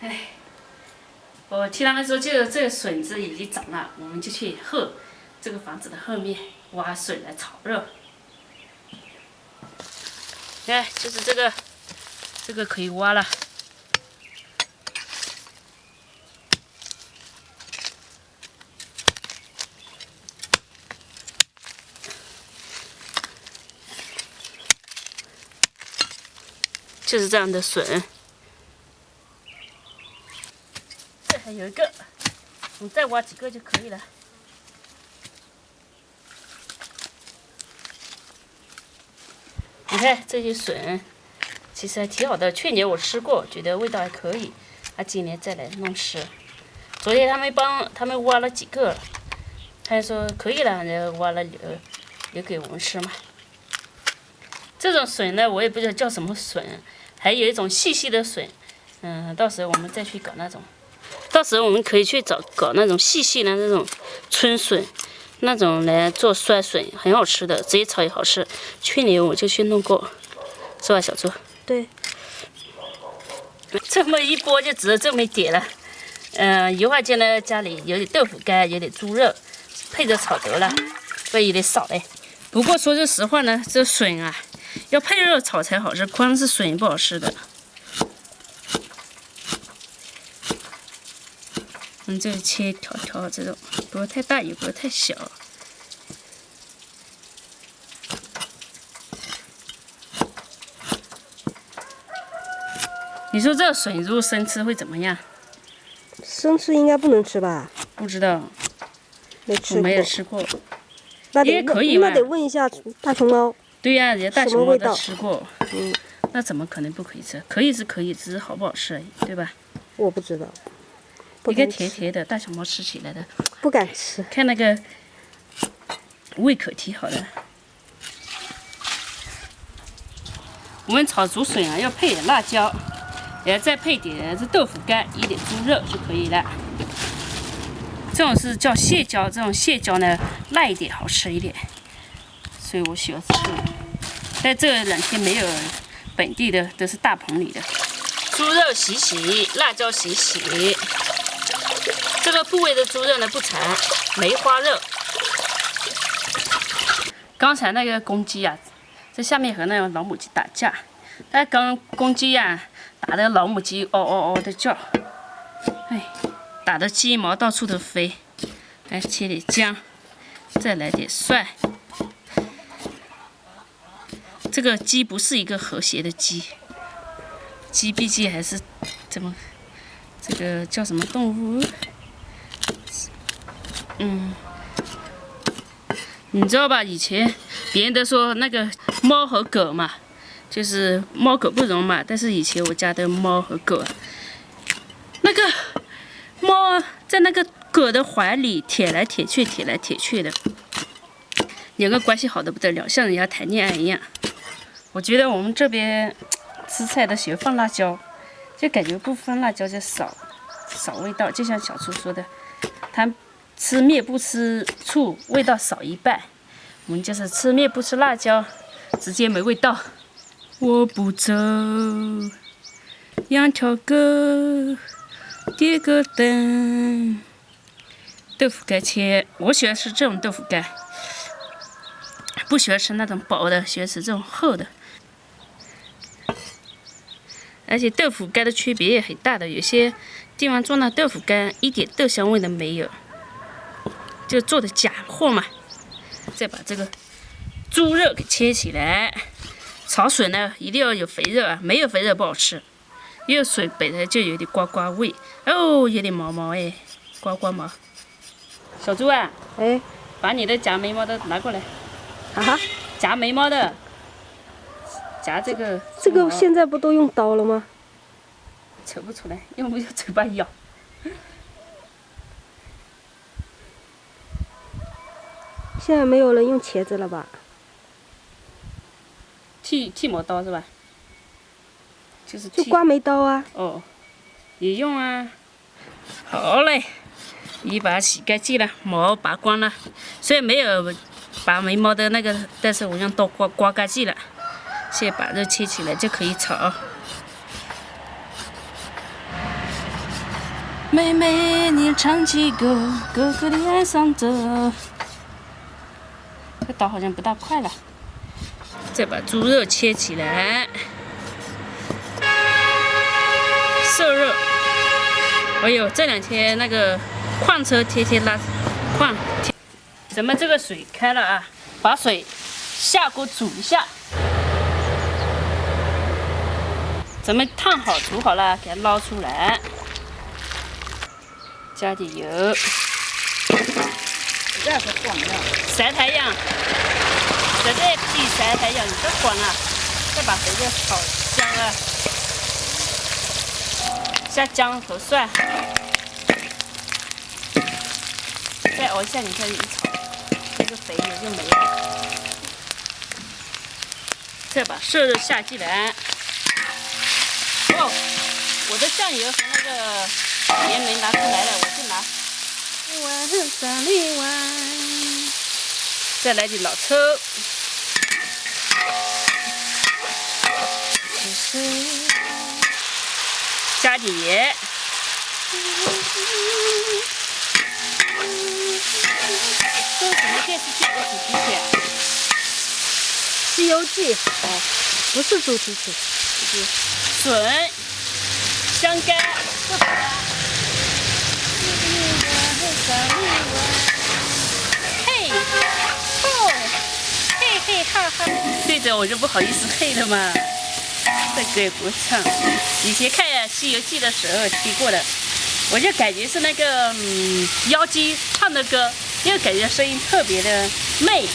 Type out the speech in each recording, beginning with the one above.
哎，我听他们说，这个笋子已经长了，我们就去后这个房子的后面挖笋来炒肉。哎，就是这个可以挖了。就是这样的笋。这还有一个，我们再挖几个就可以了。你看这些笋，其实还挺好的。去年我吃过，觉得味道还可以。今年再来弄吃。昨天他们挖了几个，他说可以了，然后挖了留给我们吃嘛。这种笋呢，我也不知道叫什么笋，还有一种细细的笋，到时候我们再去搞那种。到时候我们可以去搞那种细细的那种春笋，那种来做酸笋，很好吃的，直接炒也好吃。去年我就去弄过，是吧，小猪？对。这么一拨就只有这么一点了。油花姐呢家里有点豆腐干，有点猪肉，配着炒得了，不然有点少嘞。不过说句实话呢，这笋啊，要配肉炒才好吃，光是笋不好吃的。这切条条这种，不要太大，也不要太小。你说这笋如果生吃会怎么样？生吃应该不能吃吧？不知道，没吃过。我没有吃过。那也可以嘛。那得问一下大熊猫。对呀，人家大熊猫都吃过。那怎么可能不可以吃？可以是可以，只是好不好吃而已，对吧？我不知道。一个甜甜的，大熊猫吃起来的。不敢吃。看那个胃口挺好的。我们炒竹笋啊，要配点辣椒，然后再配点这豆腐干，一点猪肉就可以了。这种是叫蟹椒，这种蟹椒呢辣一点，好吃一点，所以我喜欢吃这种。但这两天没有本地的，都是大棚里的。猪肉洗洗，辣椒洗洗。这个部位的猪肉呢不柴，梅花肉。刚才那个公鸡呀，在下面和那个老母鸡打架，那公鸡呀打得老母鸡嗷嗷嗷的叫，哎，打得鸡毛到处都飞。来切点姜，再来点蒜。这个鸡不是一个和谐的鸡，鸡毕竟还是这个叫什么动物？你知道吧？以前别人都说那个猫和狗嘛，就是猫狗不容嘛。但是以前我家的猫和狗，那个猫在那个狗的怀里舔来舔去，舔来舔去的，两个关系好的不得了，像人家谈恋爱一样。我觉得我们这边吃菜的喜欢放辣椒，就感觉不放辣椒就少味道。就像小猪说的，他吃面不吃醋，味道少一半。我们就是吃面不吃辣椒，直接没味道。我不走，养条狗，点个灯。豆腐干切，我喜欢吃这种豆腐干，不喜欢吃那种薄的，喜欢吃这种厚的。而且豆腐干的区别也很大的，有些地方做那豆腐干一点豆香味都没有，就做的假货嘛。再把这个猪肉给切起来，炒笋呢一定要有肥肉啊，没有肥肉不好吃。因为笋本来就有点呱呱味，哦，有点毛毛哎，呱呱毛。小猪啊，哎，把你的夹眉毛的拿过来。啊？夹眉毛的，夹这个。这个现在不都用刀了吗？扯不出来，用不用嘴巴咬？现在没有人用钳子了吧？剃毛刀是吧？就是就刮眉刀啊。哦，也用啊。好嘞，你把它洗干净了，毛拔光了。虽然没有拔眉毛的那个，但是我用刀刮干净了。现在把肉切起来就可以炒。妹妹，你唱起歌，哥哥你爱上这。这刀好像不大快了。再把猪肉切起来，瘦肉。哎呦，这两天那个矿车天天拉矿。咱们这个水开了啊，把水下锅煮一下。咱们烫好煮好了，给它捞出来，加点油。这是黄的。晒太阳，这个皮晒太阳这黄啊，再把这个炒香啊，下姜和蒜，再熬一下，你看一炒，这个肥油就没了。再把瘦肉下进来。哦，我的酱油和那个盐没拿出来了，我去拿。1碗3里碗，再来点老抽，加点盐。这是什么电视剧的主题曲啊？《西游记》哦，不是主题曲。笋、香干、豆腐干。嘿，哦，嘿嘿哈哈。对着我就不好意思嘿了嘛。这歌也不唱，以前看《西游记》的时候听过的，我就感觉是那个妖姬唱的歌，因为感觉声音特别的媚，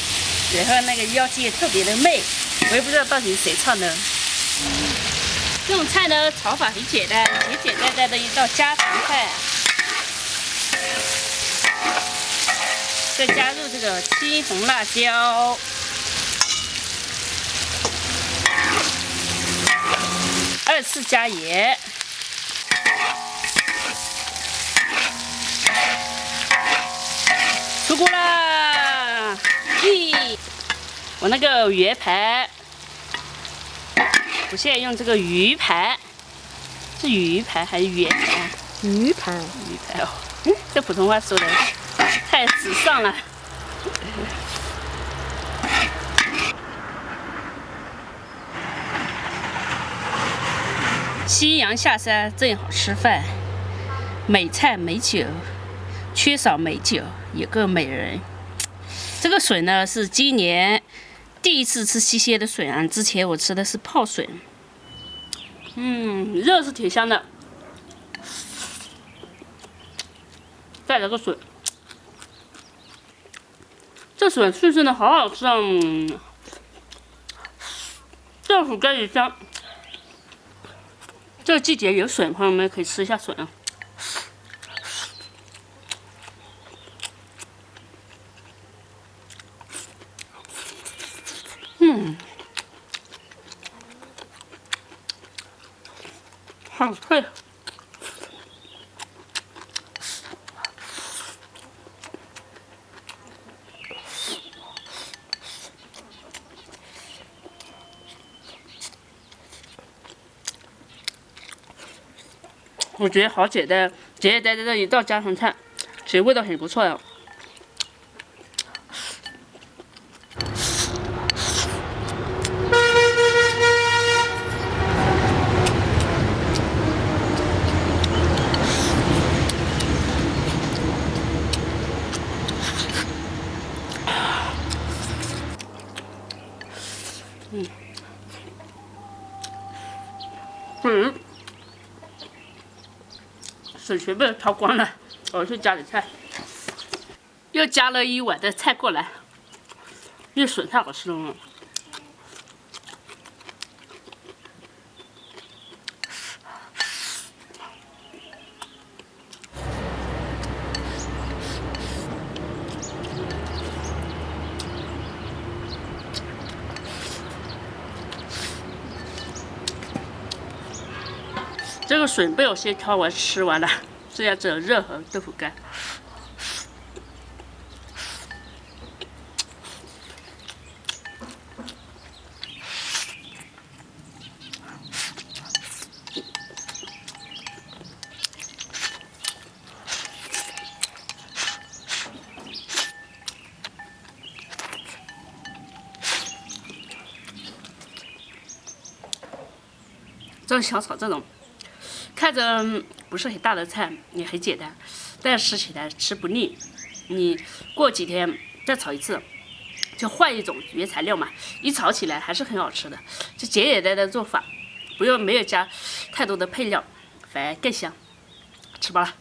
然后那个妖姬也特别的媚，我也不知道到底是谁唱的。这种菜呢，炒法很简单，简简单单的一道家常菜。再加入这个青红辣椒，二次加盐，出锅啦！咦，我那个圆盘。我现在用这个鱼盘，是鱼盘还是圆盘？鱼盘。鱼盘哦，这普通话说的太时尚了。夕阳下山正好吃饭，美菜美酒，缺少美酒也个美人。这个笋呢是今年第一次吃新鲜的笋啊，之前我吃的是泡笋。肉是挺香的，再来个笋，这笋脆脆的，好好吃啊！豆腐干也香。这个季节有笋，朋友们可以吃一下笋啊。好脆。我觉得好简单，简简单单的一道家常菜，其实味道很不错呀。水全被掏光了，我去加点菜，又加了1碗的菜过来，这笋太好吃了。这个笋被我先挑完吃完了，剩下只有肉和豆腐干。这种小炒这种，看着不是很大的菜，也很简单，但吃起来吃不腻。你过几天再炒一次，就换一种原材料嘛，一炒起来还是很好吃的。就简简单单做法，没有加太多的配料，反而更香。吃饱了。